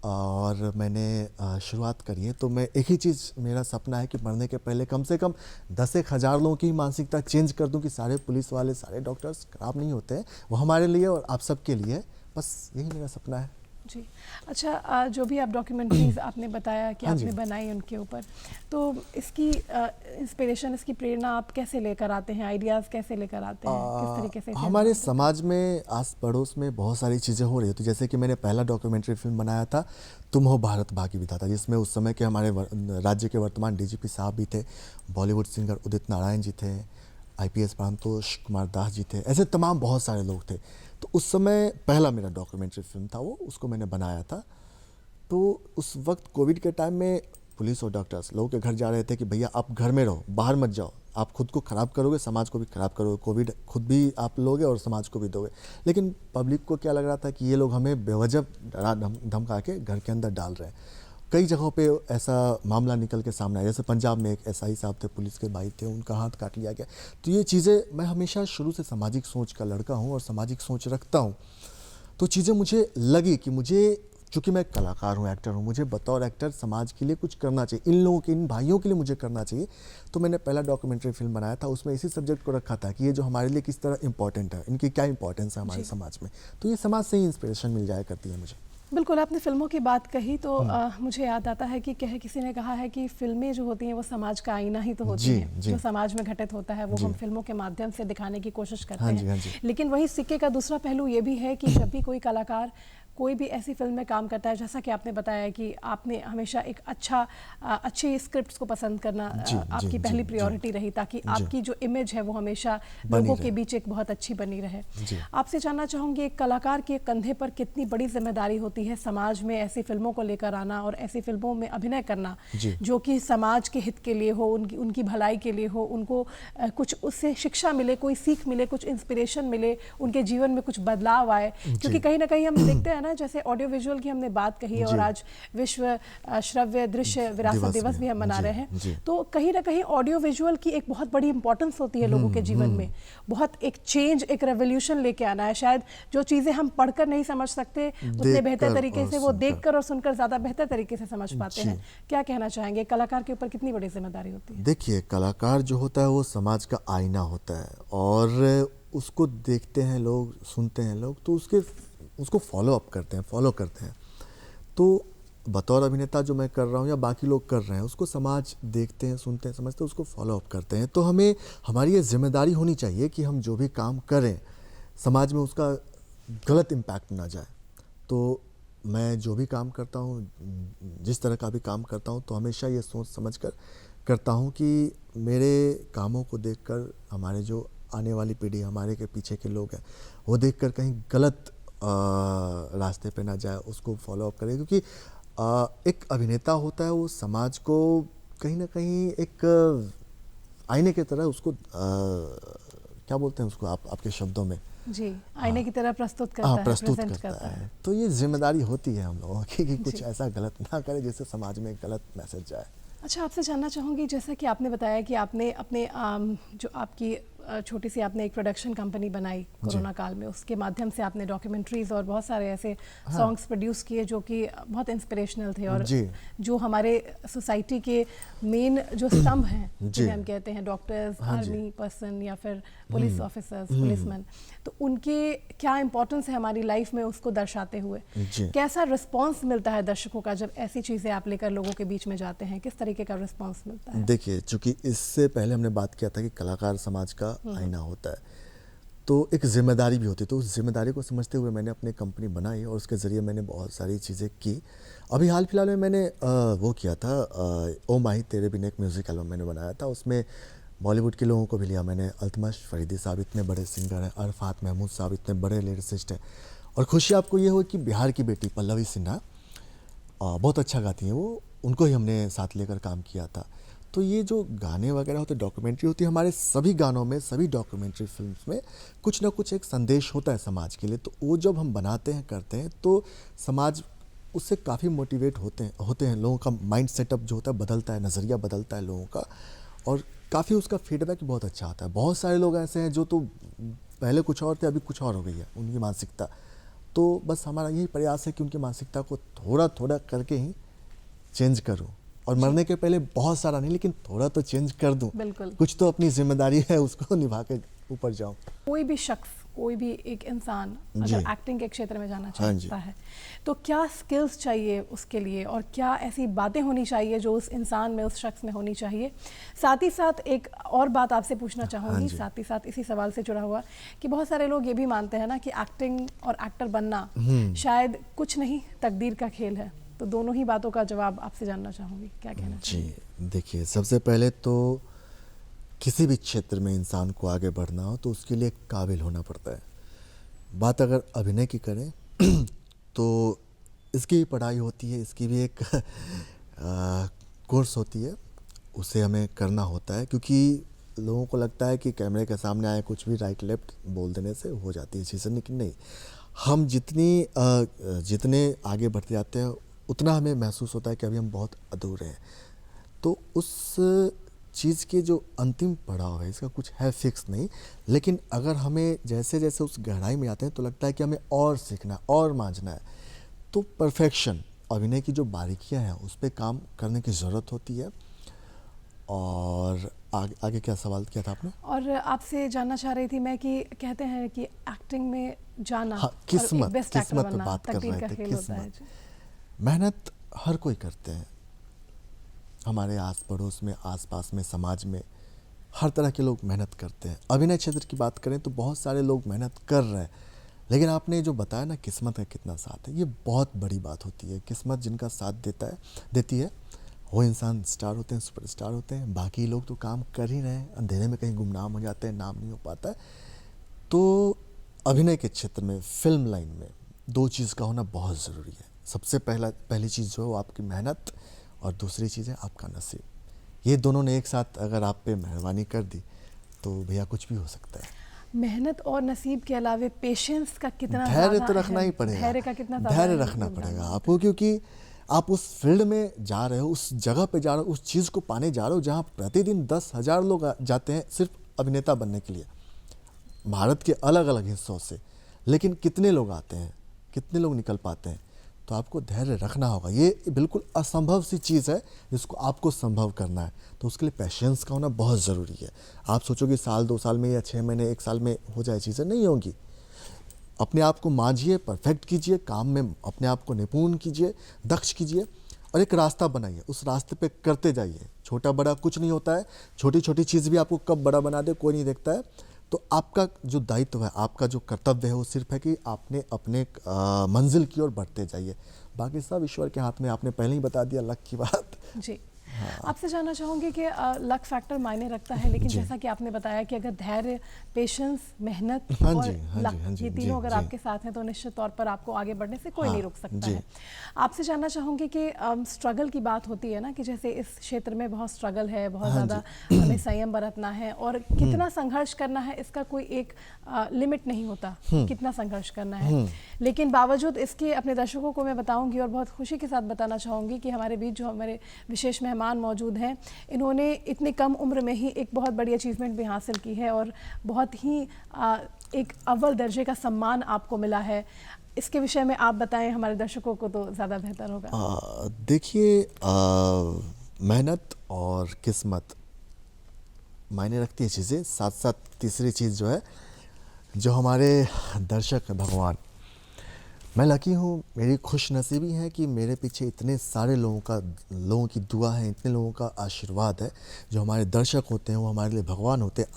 और मैंने शुरुआत करी है। तो मैं एक ही चीज़, मेरा सपना है कि मरने के पहले कम से कम 10,000 लोगों की मानसिकता चेंज कर दूं कि सारे पुलिस वाले, सारे डॉक्टर्स खराब नहीं होते हैं। वो हमारे लिए और आप सबके लिए है। बस यही मेरा सपना है। जी। अच्छा, जो भी आप डॉक्यूमेंट्रीज आपने बताया कि हाँ आपने जी। बनाई उनके ऊपर, तो इसकी इंस्पिरेशन, इसकी प्रेरणा आप कैसे लेकर आते हैं? आइडियाज़ कैसे लेकर आते हैं? किस तरीके से इसे हमारे बनाते हैं? समाज में आस पड़ोस में बहुत सारी चीज़ें हो रही होती। जैसे कि मैंने पहला डॉक्यूमेंट्री फिल्म बनाया था, तुम हो भारत भाग्य विधाता, जिसमें उस समय के हमारे राज्य के वर्तमान डीजीपी साहब भी थे, बॉलीवुड सिंगर उदित नारायण जी थे, IPS प्रांतोष कुमार दास जी थे, ऐसे तमाम बहुत सारे लोग थे। तो उस समय पहला मेरा डॉक्यूमेंट्री फिल्म था, वो उसको मैंने बनाया था। तो उस वक्त कोविड के टाइम में पुलिस और डॉक्टर्स लोगों के घर जा रहे थे कि भैया आप घर में रहो, बाहर मत जाओ, आप खुद को ख़राब करोगे, समाज को भी ख़राब करोगे, कोविड खुद भी आप लोगे और समाज को भी दोगे। लेकिन पब्लिक को क्या लग रहा था कि ये लोग हमें बेवजह डरा धमका के घर के अंदर डाल रहे हैं। कई जगहों पे ऐसा मामला निकल के सामने आया। जैसे पंजाब में एक SI साहब थे, पुलिस के भाई थे, उनका हाथ काट लिया गया। तो ये चीज़ें, मैं हमेशा शुरू से सामाजिक सोच का लड़का हूँ और सामाजिक सोच रखता हूँ। तो चीज़ें मुझे लगी कि मुझे, चूँकि मैं कलाकार हूँ, एक्टर हूँ, मुझे बतौर एक्टर समाज के लिए कुछ करना चाहिए, इन लोगों के, इन भाइयों के लिए मुझे करना चाहिए। तो मैंने पहला डॉक्यूमेंट्री फिल्म बनाया था, उसमें इसी सब्जेक्ट को रखा था कि ये जो हमारे लिए किस तरह इंपॉर्टेंट है, इनकी क्या इंपॉर्टेंस है हमारे समाज में। तो ये समाज से ही इंस्पिरेशन मिल जाया करती है मुझे। बिल्कुल, आपने फ़िल्मों की बात कही तो मुझे याद आता है कि किसी ने कहा है कि फ़िल्में जो होती हैं वो समाज का आईना ही तो होती जी, हैं। जी। जो समाज में घटित होता है वो जी। हम फ़िल्मों के माध्यम से दिखाने की कोशिश करते हाँ जी, हैं। हाँ जी। लेकिन वही सिक्के का दूसरा पहलू ये भी है कि जब भी कोई कलाकार कोई भी ऐसी फिल्म में काम करता है, जैसा कि आपने बताया कि आपने हमेशा एक अच्छी स्क्रिप्ट्स को पसंद करना जी, आपकी जी, पहली जी, प्रायोरिटी रही, ताकि आपकी जो इमेज है वो हमेशा बनी लोगों रहे। के बीच एक बहुत अच्छी बनी रहे। जी। आपसे जानना चाहूँगी, एक कलाकार के कंधे पर कितनी बड़ी जिम्मेदारी होती है समाज में ऐसी फिल्मों को लेकर आना और ऐसी फिल्मों में अभिनय करना जी। जो कि समाज के हित के लिए हो, उनकी भलाई के लिए हो, उनको कुछ उससे शिक्षा मिले, कोई सीख मिले, कुछ इंस्पिरेशन मिले, उनके जीवन में कुछ बदलाव आए। क्योंकि कहीं ना कहीं हम देखते हैं ना, जैसे ऑडियो विजुअल की हमने बात कही है और जी। आज विश्व श्रव्य दृश्य विरासत दिवस भी हम मना जी, रहे हैं। जी। तो कहीं ना कहीं ऑडियो विजुअल की एक बहुत बड़ी इंपॉर्टेंस होती है लोगों के जीवन में। बहुत एक चेंज, एक रेवोल्यूशन लेके आना है। शायद जो चीज़ें हम पढ़कर नहीं समझ सकते, उतने बेहतर तरीके से वो देखकर और सुनकर ज़्यादा बेहतर तरीके से समझ पाते हैं। क्या कहना चाहेंगे, कलाकार के ऊपर कितनी बड़ी जिम्मेदारी होती है? देखिए, कलाकार जो होता है वो समाज का आईना होता है और उसको देखते हैं लोग, सुनते हैं लोग, तो उसको फॉलो करते हैं। तो बतौर अभिनेता जो मैं कर रहा हूँ या बाकी लोग कर रहे हैं, उसको समाज देखते हैं, सुनते हैं, समझते हैं, उसको फॉलो अप करते हैं। तो हमारी ये जिम्मेदारी होनी चाहिए कि हम जो भी काम करें समाज में उसका गलत इम्पैक्ट ना जाए। तो मैं जो भी काम करता हूँ, जिस तरह का भी काम करता हूँ, तो हमेशा ये सोच समझ कर करता हूँ कि मेरे कामों को देखकर हमारे जो आने वाली पीढ़ी, हमारे के पीछे के लोग हैं, वो देखकर कहीं गलत रास्ते पे ना जाए, उसको फॉलो अप करें। क्योंकि एक अभिनेता होता है, वो समाज को कहीं ना कहीं एक आईने की तरह उसको क्या बोलते हैं उसको, आपके शब्दों में? जी, आईने की तरह प्रस्तुत करता है, प्रस्तुत प्रेजेंट करता है। तो ये जिम्मेदारी होती है हम लोगों की कि कुछ ऐसा गलत ना करें जिससे समाज में एक गलत मैसेज जाए। अच्छा, आपसे जानना चाहूँगी, जैसा कि आपने बताया कि आपने अपने जो आपकी छोटी सी आपने एक प्रोडक्शन कंपनी बनाई कोरोना काल में, उसके माध्यम से आपने डॉक्यूमेंट्रीज और बहुत सारे ऐसे सॉन्ग्स प्रोड्यूस किए जो कि बहुत इंस्पिरेशनल थे और जी। जो हमारे सोसाइटी के मेन जो स्तंभ हैं जी। जिन्हें हम कहते हैं डॉक्टर्स, हाँ जी। आर्मी पर्सन या फिर पुलिस ऑफिसर्स, पुलिसमैन, तो उनके क्या इंपॉर्टेंस है हमारी लाइफ में उसको दर्शाते हुए जी। कैसा रिस्पांस मिलता है दर्शकों का जब ऐसी चीज़ें आप लेकर लोगों के बीच में जाते हैं, किस तरीके का रिस्पांस मिलता है? देखिए, चूंकि इससे पहले हमने बात किया था कि कलाकार समाज का आईना होता है, तो एक जिम्मेदारी भी होती है। तो उस जिम्मेदारी को समझते हुए मैंने अपनी कंपनी बनाई और उसके ज़रिए मैंने बहुत सारी चीज़ें की। अभी हाल फिलहाल में मैंने वो किया था, ओ माही तेरे बिन एक म्यूज़िक एल्बम मैंने बनाया था। उसमें बॉलीवुड के लोगों को भी लिया मैंने। अल्तमश फरीदी साहब इतने बड़े सिंगर हैं, अरफात महमूद साहब इतने बड़े लिरिसिस्ट हैं, और खुशी आपको ये हो कि बिहार की बेटी पल्लवी सिन्हा बहुत अच्छा गाती हैं वो, उनको ही हमने साथ लेकर काम किया था। तो ये जो गाने वगैरह होते हैं, डॉक्यूमेंट्री होती है, हमारे सभी गानों में, सभी डॉक्यूमेंट्री फिल्म्स में कुछ ना कुछ एक संदेश होता है समाज के लिए। तो वो जब हम बनाते हैं, करते हैं, तो समाज उससे काफ़ी मोटिवेट होते हैं। लोगों का माइंड सेटअप जो होता है बदलता है, नज़रिया बदलता है लोगों का, और काफ़ी उसका फीडबैक बहुत अच्छा आता है। बहुत सारे लोग ऐसे हैं जो तो पहले कुछ और थे, अभी कुछ और हो गई है उनकी मानसिकता। तो बस हमारा यही प्रयास है कि उनकी मानसिकता को थोड़ा थोड़ा करके ही चेंज करूं, और मरने के पहले बहुत सारा नहीं, लेकिन थोड़ा तो चेंज कर दूं। बिल्कुल। कुछ तो अपनी जिम्मेदारी है, उसको निभा के ऊपर जाऊं। कोई भी शख्स, कोई भी एक इंसान जी। अगर एक्टिंग के क्षेत्र में जाना हाँ जी। चाहता है तो क्या स्किल्स चाहिए उसके लिए, और क्या ऐसी बातें होनी चाहिए जो उस इंसान में, उस शख्स में होनी चाहिए? साथ ही साथ एक और बात आपसे पूछना चाहूँगी, जी। साथ ही साथ इसी सवाल से जुड़ा हुआ, कि बहुत सारे लोग ये भी मानते हैं ना कि एक्टिंग और एक्टर बनना शायद कुछ नहीं, तकदीर का खेल है। तो दोनों ही बातों का जवाब आपसे जानना चाहूँगी, क्या कहना चाहिए? जी, देखिए, सबसे पहले तो किसी भी क्षेत्र में इंसान को आगे बढ़ना हो तो उसके लिए काबिल होना पड़ता है। बात अगर अभिनय की करें तो इसकी भी पढ़ाई होती है, इसकी भी एक कोर्स होती है, उसे हमें करना होता है। क्योंकि लोगों को लगता है कि कैमरे के सामने आए कुछ भी राइट लेफ्ट बोल देने से हो जाती है चीज़ें, लेकिन नहीं। हम जितने आगे बढ़ते जाते हैं उतना हमें महसूस होता है कि अभी हम बहुत अधूरे हैं। तो उस चीज़ के जो अंतिम पड़ाव है, इसका कुछ है फिक्स नहीं, लेकिन अगर हमें जैसे जैसे उस गहराई में आते हैं तो लगता है कि हमें और सीखना है और मांझना है। तो परफेक्शन, अभिनय की जो बारीकियां हैं उस पर काम करने की ज़रूरत होती है। और आगे क्या सवाल किया था आपने? और आपसे जानना चाह रही थी मैं कि कहते हैं कि एक्टिंग में जाना, हाँ, और एक किस्मत बेस्ट किस्मत एक्टर पे बनना बात कर तकदीर रहे का थे। खेल होता है। किस्मत, मेहनत हर कोई करते हैं। हमारे आस पड़ोस में, आसपास में, समाज में हर तरह के लोग मेहनत करते हैं। अभिनय क्षेत्र की बात करें तो बहुत सारे लोग मेहनत कर रहे हैं, लेकिन आपने जो बताया ना किस्मत का कितना साथ है, ये बहुत बड़ी बात होती है। किस्मत जिनका साथ देती है वो इंसान स्टार होते हैं, सुपरस्टार होते हैं। बाकी लोग तो काम कर ही रहे हैं, अंधेरे में कहीं गुमनाम हो जाते हैं, नाम नहीं हो पाता है। तो अभिनय के क्षेत्र में, फिल्म लाइन में, दो चीज़ का होना बहुत ज़रूरी है। सबसे पहली चीज़ जो है वो आपकी मेहनत, और दूसरी चीज़ है आपका नसीब। ये दोनों ने एक साथ अगर आप पे मेहरबानी कर दी तो भैया कुछ भी हो सकता है। मेहनत और नसीब के अलावे पेशेंस का कितना धैर्य ज़्यादा तो रखना अहम, ही पड़ेगा। धैर्य का कितना ज़्यादा धैर्य अहम रखना योगदान पड़ेगा है। आपको, क्योंकि आप उस फील्ड में जा रहे हो, उस जगह पे जा रहे हो, उस चीज़ को पाने जा रहे हो जहाँ प्रतिदिन 10,000 लोग जाते हैं सिर्फ अभिनेता बनने के लिए, भारत के अलग अलग हिस्सों से। लेकिन कितने लोग आते हैं, कितने लोग निकल पाते हैं? तो आपको धैर्य रखना होगा। ये बिल्कुल असंभव सी चीज़ है जिसको आपको संभव करना है। तो उसके लिए पेशेंस का होना बहुत ज़रूरी है। आप सोचोगे साल 2 साल में या 6 महीने 1 साल में हो जाए, चीज़ें नहीं होंगी। अपने आप को मांझिए, परफेक्ट कीजिए, काम में अपने आप को निपुण कीजिए, दक्ष कीजिए, और एक रास्ता बनाइए, उस रास्ते पे करते जाइए। छोटा बड़ा कुछ नहीं होता है, छोटी छोटी चीज़ भी आपको कब बड़ा बना दे कोई नहीं देखता है। तो आपका जो दायित्व है, आपका जो कर्तव्य है, वो सिर्फ है कि आपने अपने मंजिल की ओर बढ़ते जाइए। बाकी सब ईश्वर के हाथ में। आपने पहले ही बता दिया लक की बात। जी। आपसे जानना चाहूँगी कि लक फैक्टर मायने रखता है, लेकिन जी। जैसा कि आपने बताया कि अगर धैर्य, पेशेंस, मेहनत हाँ और जी, हाँ लक, जी, हाँ जी, ये जी, तीनों अगर जी। आपके साथ हैं तो निश्चित तौर पर आपको आगे बढ़ने से कोई हाँ, नहीं रोक सकता जी। है। आपसे जानना चाहूँगी कि स्ट्रगल की बात होती है ना, कि जैसे इस क्षेत्र में बहुत स्ट्रगल है, बहुत हाँ ज़्यादा हमें संयम बरतना है, और कितना संघर्ष करना है इसका कोई एक लिमिट नहीं होता, कितना संघर्ष करना है। लेकिन बावजूद इसके अपने दर्शकों को मैं बताऊंगी और बहुत खुशी के साथ बताना चाहूँगी कि हमारे बीच जो हमारे विशेष मेहमान मेहमान मौजूद हैं। इन्होंने इतने कम उम्र में ही एक बहुत बड़ी अचीवमेंट भी हासिल की है और बहुत ही एक अव्वल दर्जे का सम्मान आपको मिला है। इसके विषय में आप बताएं, हमारे दर्शकों को तो ज़्यादा बेहतर होगा। देखिए, मेहनत और किस्मत मायने रखती है चीज़ें, साथ साथ तीसरी चीज़ जो है, जो हमारे दर्शक हैं, भगवान। मैं लकी हूँ, मेरी खुश नसीबी है कि मेरे पीछे इतने सारे लोगों की दुआ है, इतने लोगों का आशीर्वाद है। जो हमारे दर्शक होते हैं वो हमारे लिए भगवान होते हैं।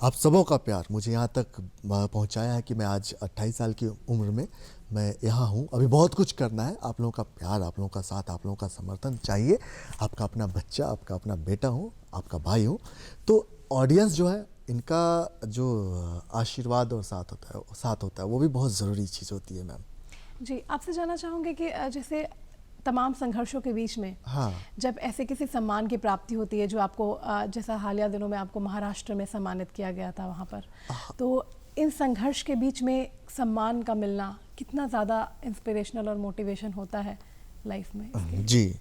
आप सबों का प्यार मुझे यहाँ तक पहुँचाया है कि मैं आज 28 साल की उम्र में मैं यहाँ हूँ। अभी बहुत कुछ करना है। आप लोगों का प्यार, आप लोगों का साथ, आप लोगों का समर्थन चाहिए। आपका अपना बच्चा, आपका अपना बेटा हूँ, आपका भाई हूँ। तो ऑडियंस जो है, इनका जो आशीर्वाद और साथ होता है वो भी बहुत ज़रूरी चीज़ होती है मैम। जी, आपसे जानना चाहूँगी कि जैसे तमाम संघर्षों के बीच में हाँ, जब ऐसे किसी सम्मान की प्राप्ति होती है, जो आपको जैसा हालिया दिनों में आपको महाराष्ट्र में सम्मानित किया गया था वहाँ पर, तो इन संघर्ष के बीच में सम्मान का मिलना कितना ज़्यादा इंस्पिरेशनल और मोटिवेशन होता है लाइफ में इसके? जी।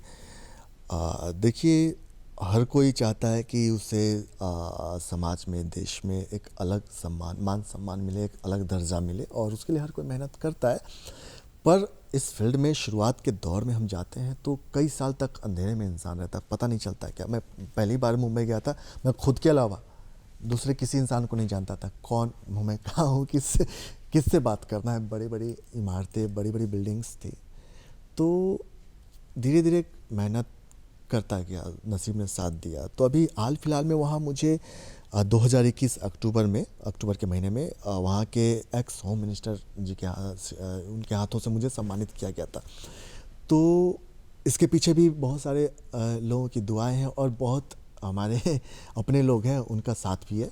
देखिए, हर कोई चाहता है कि उसे समाज में, देश में एक अलग मान सम्मान मिले, एक अलग दर्जा मिले, और उसके लिए हर कोई मेहनत करता है। पर इस फील्ड में शुरुआत के दौर में हम जाते हैं तो कई साल तक अंधेरे में इंसान रहता है, पता नहीं चलता है क्या। मैं पहली बार मुंबई गया था, मैं खुद के अलावा दूसरे किसी इंसान को नहीं जानता था कौन हूँ मैं, कहाँ हूँ, किससे बात करना है। बड़ी बड़ी इमारतें, बड़ी बड़ी बिल्डिंग्स थी। तो धीरे धीरे मेहनत करता गया, नसीब ने साथ दिया। तो अभी हाल फिलहाल में वहाँ मुझे 2021 अक्टूबर के महीने में वहाँ के एक्स होम मिनिस्टर जी के उनके हाथों से मुझे सम्मानित किया गया था। तो इसके पीछे भी बहुत सारे लोगों की दुआएं हैं और बहुत हमारे अपने लोग हैं, उनका साथ भी है।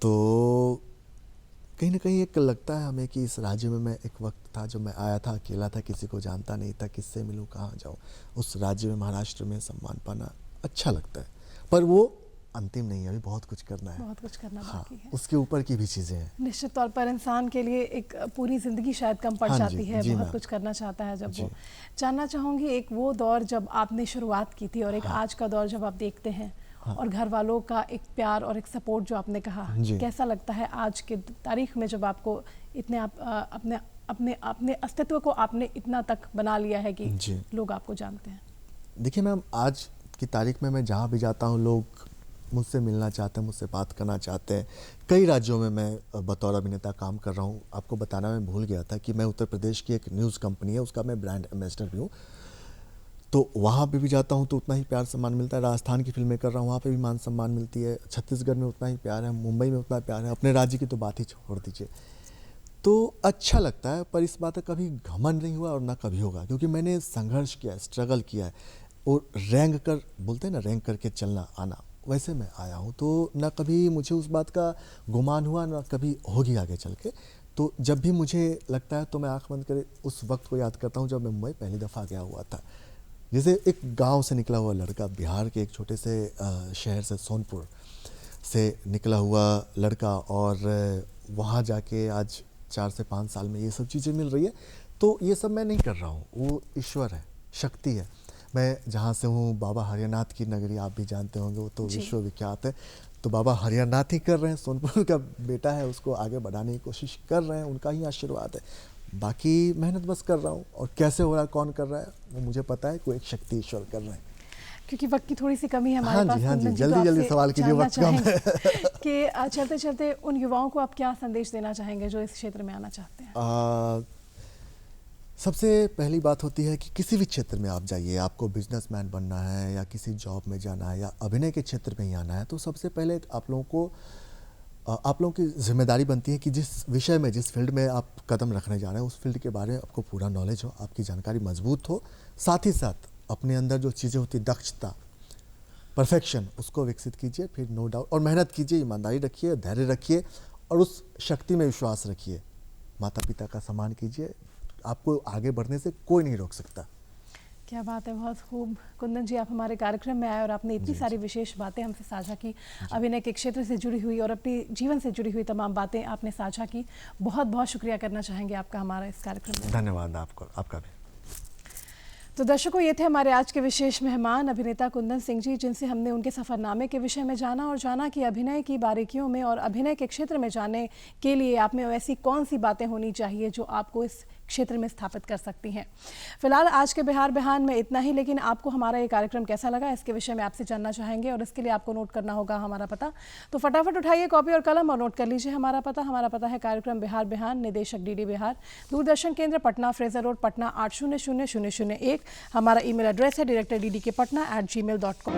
तो कहीं ना कहीं एक लगता है हमें कि इस राज्य में, मैं एक वक्त था जो मैं आया था, अकेला था, किसी को जानता नहीं था, किससे मिलूं, कहाँ जाऊं। उस राज्य में, महाराष्ट्र में सम्मान पाना अच्छा लगता है, पर वो अंतिम नहीं है, अभी बहुत कुछ करना है, बहुत कुछ करना हाँ, बाकी है। उसके ऊपर की भी चीज़ें हैं। निश्चित तौर पर इंसान के लिए एक पूरी ज़िंदगी शायद कम पड़ हाँ जी, जाती है, जी बहुत मैम। कुछ करना चाहता है जब जी। वो। जानना चाहूँगी, एक वो दौर जब आपने शुरुआत की थी और एक आज का दौर जब आप देखते हैं, और घर वालों का एक प्यार और एक सपोर्ट जो आपने कहा, जी। कैसा लगता है आज के तारीख में जब आपको इतने अपने अपने अपने अस्तित्व को आपने इतना तक बना लिया है कि जी। लोग आपको जानते हैं? देखिए मैम, आज की तारीख में मैं जहाँ भी जाता हूँ, लोग मुझसे मिलना चाहते हैं, मुझसे बात करना चाहते हैं। कई राज्यों में मैं बतौर अभिनेता काम कर रहा हूँ। आपको बताना मैं भूल गया था कि मैं उत्तर प्रदेश की एक न्यूज़ कंपनी है, उसका मैं ब्रांड एम्बेसडर भी हूँ। तो वहाँ पे भी जाता हूँ तो उतना ही प्यार सम्मान मिलता है। राजस्थान की फिल्में कर रहा हूँ, वहाँ पे भी मान सम्मान मिलती है। छत्तीसगढ़ में उतना ही प्यार है, मुंबई में उतना प्यार है, अपने राज्य की तो बात ही छोड़ दीजिए। तो अच्छा लगता है, पर इस बात का कभी घमंड नहीं हुआ और ना कभी होगा, क्योंकि मैंने संघर्ष किया है, स्ट्रगल किया है, और रैंक कर बोलते हैं ना, रैंक करके चलना आना, वैसे मैं आया हूँ। तो ना कभी मुझे उस बात का गुमान हुआ, ना कभी होगी आगे चल के। तो जब भी मुझे लगता है तो मैं आंख बंद कर उस वक्त को याद करता हूँ जब मैं मुंबई पहली दफ़ा गया हुआ था। जैसे एक गांव से निकला हुआ लड़का, बिहार के एक छोटे से शहर से, सोनपुर से निकला हुआ लड़का, और वहाँ जाके आज 4 से 5 साल में ये सब चीज़ें मिल रही है। तो ये सब मैं नहीं कर रहा हूँ, वो ईश्वर है, शक्ति है। मैं जहाँ से हूँ, बाबा हरियानाथ की नगरी आप भी जानते होंगे, वो तो विश्वविख्यात है। तो बाबा हरियानाथ ही कर रहे हैं, सोनपुर का बेटा है, उसको आगे बढ़ाने की कोशिश कर रहे हैं, उनका ही आशीर्वाद है। बाकी मेहनत बस कर रहा हूँ, और कैसे हो रहा है, कौन कर रहा है, वो मुझे पता है, कोई एक शक्ति ईश्वर कर रहे हैं। क्योंकि वक्त की थोड़ी सी कमी है हमारे हाँ पास, जी, हाँ जी, कुंदन जल्दी तो जल्दी आपसे सवाल कीजिए, जानना वक्त कम है। चाहेंगे कि चलते चलते उन युवाओं को आप क्या संदेश देना चाहेंगे जो इस क्षेत्र में आना चाहते हैं? सबसे पहली बात होती है कि किसी भी क्षेत्र में आप जाइए, आपको बिजनेसमैन बनना है या किसी जॉब में जाना है या अभिनय के क्षेत्र में ही आना है, तो सबसे पहले आप लोगों की जिम्मेदारी बनती है कि जिस विषय में, जिस फील्ड में आप कदम रखने जा रहे हैं, उस फील्ड के बारे में आपको पूरा नॉलेज हो, आपकी जानकारी मजबूत हो। साथ ही साथ अपने अंदर जो चीज़ें होती, दक्षता, परफेक्शन, उसको विकसित कीजिए। फिर नो डाउट, और मेहनत कीजिए, ईमानदारी रखिए, धैर्य रखिए, और उस शक्ति में विश्वास रखिए। माता पिता का सम्मान कीजिए, आपको आगे बढ़ने से कोई नहीं रोक सकता। क्या बात है, बहुत खूब। कुंदन जी, आप हमारे कार्यक्रम में आए और आपने इतनी सारी विशेष बातें हमसे साझा की, अभिनय के क्षेत्र से जुड़ी हुई और अपनी जीवन से जुड़ी हुई तमाम बातें आपने साझा की। बहुत बहुत शुक्रिया करना चाहेंगे आपका हमारा इस कार्यक्रम में। धन्यवाद आपको, आपका भी। तो दर्शकों, ये थे हमारे आज के विशेष मेहमान अभिनेता कुंदन सिंह जी, जिनसे हमने उनके सफरनामे के विषय में जाना और जाना कि अभिनय की बारीकियों में और अभिनय के क्षेत्र में जाने के लिए आप में ऐसी कौन सी बातें होनी चाहिए जो आपको इस क्षेत्र में स्थापित कर सकती हैं। फिलहाल आज के बिहार बिहान में इतना ही, लेकिन आपको हमारा ये कार्यक्रम कैसा लगा इसके विषय में आपसे जानना चाहेंगे और इसके लिए आपको नोट करना होगा हमारा पता। तो फटाफट उठाइए कॉपी और कलम और नोट कर लीजिए हमारा पता। हमारा पता है कार्यक्रम बिहार बिहान, निदेशक डीडी बिहार, दूरदर्शन केंद्र पटना, फ्रेजर रोड पटना 800001। हमारा ईमेल एड्रेस है directordk@gmail.com।